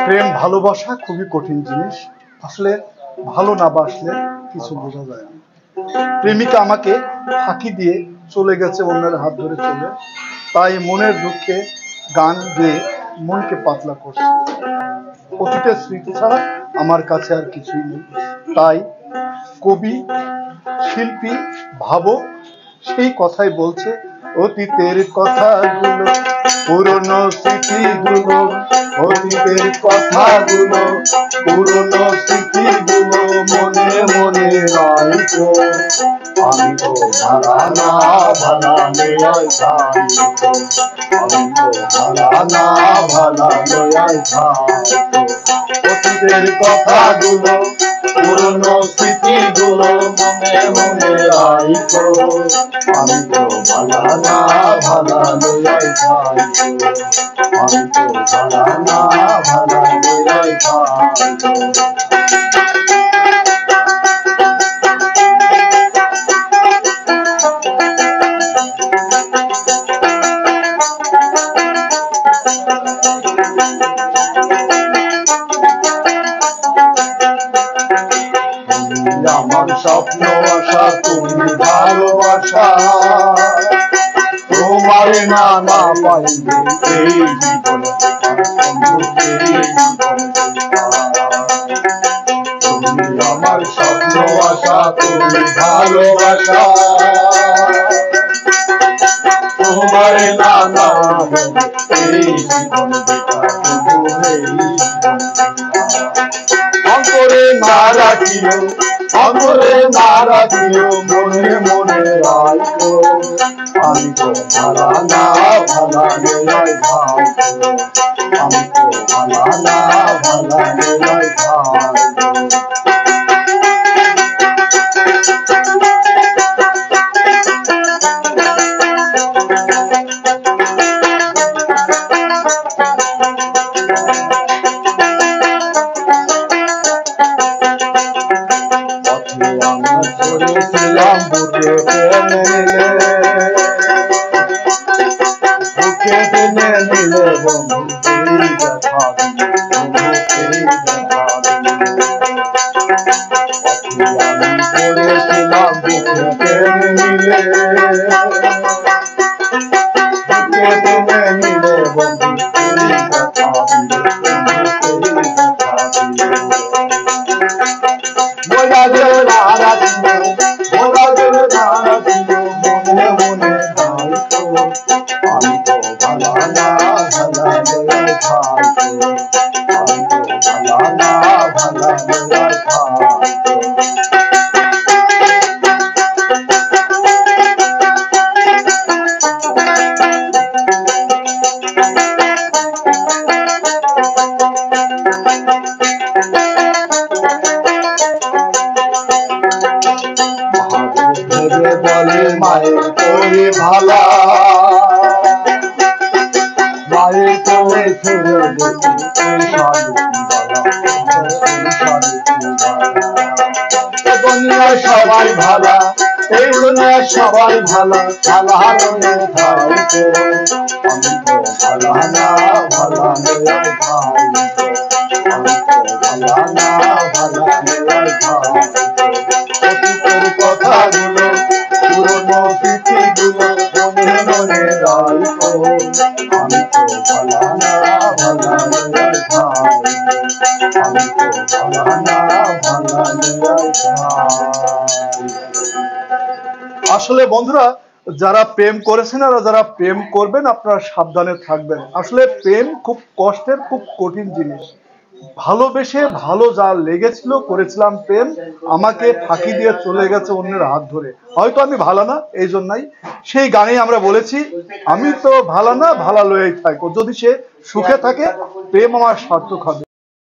প্রেম ভালোবাসা খুবই কঠিন জিনিস। আসলে ভালো না বাসলে কিছু বোঝা যায় না। প্রেমিকা আমাকে ফাঁকি দিয়ে চলে গেছে অন্যের হাত ধরে চলে, তাই মনের দুঃখে গান গেয়ে মনকে পাতলা করছে। অতীতের স্মৃতি ছাড়া আমার কাছে আর কিছুই নেই, তাই কবি শিল্পী ভাবক সেই কথাই বলছে, অতীতের কথাগুলো পুরনো স্মৃতিগুলো, অতীতের কথাগুলো পুরনো স্মৃতিগুলো মনে মনে রাখো। আমি তো ভালা না ভালালে যাইতো, আমি তো ভালা না ভালালে যাইতো। অতীতের কথাগুলো পুরনো স্মৃতিগুলো মনে মনে রাখো। আমি তো ভালা না ভালালে যাইতো, আমি তো ভালা না ভালালে যাইতো। আমার স্বপ্ন আশা তুমি ভালোবাসা, তোমার না না পাইলে এই জীবনে তুমি আমার স্বপ্ন আশা তুমি ভালোবাসা, তোমার না না এই জীবনে অন্তরে না রাখিও, অন্তরে না রাখিও মনে মনে রাখো। আমি তো ভালা না ভালালে যাইতো, আমি তো ভালা না ভালালে যাইতো। ধরেছিলাম বুকে টেনে নিলে, বুকে টেনে নিলে বন্ধু এই দেখা দিলে, এই দেখা দিলে। আমি ধরেছিলাম বুকে টেনে নিলে, বুকে টেনে নিলে বন্ধু এই দেখা দিলে, এই দেখা দিলে। মনে মনে রাখো, আমি তো ভালা না ভালালে যাইতো, আমি তো ভালা না ভালালে যাইতো। ভেবে বলে মায়ের করে ভালা, মায়ের করে ছেড়ে দুনিয়ায় সবাই ভালা, এই দুনিয়ায় সবাই ভালা, ভালা হলে থাকো। আমি তো ভালা না ভালালে যাইতো, আমি তো ভালা না ভালালে যাইতো। অতীতের কথাগুলো পুরনো স্মৃতিগুলো মনে মনে রাখো। আমি তো ভালা না ভালালে যাইতো, আমি তো ভালা না ভালালে যাইতো। আসলে বন্ধুরা, যারা প্রেম করেছেন আর যারা প্রেম করবেন আপনারা সাবধানে থাকবেন। আসলে প্রেম খুব কষ্টের, খুব কঠিন জিনিস। ভালোবেসে ভালো যা লেগেছিল, করেছিলাম প্রেম, আমাকে ফাঁকি দিয়ে চলে গেছে অন্যের হাত ধরে। হয়তো আমি ভালো না, এই জন্যই সেই গানে আমরা বলেছি, আমি তো ভালো না ভালা লয়েই থাকো। যদি সে সুখে থাকে প্রেম আমার সার্থক হবে।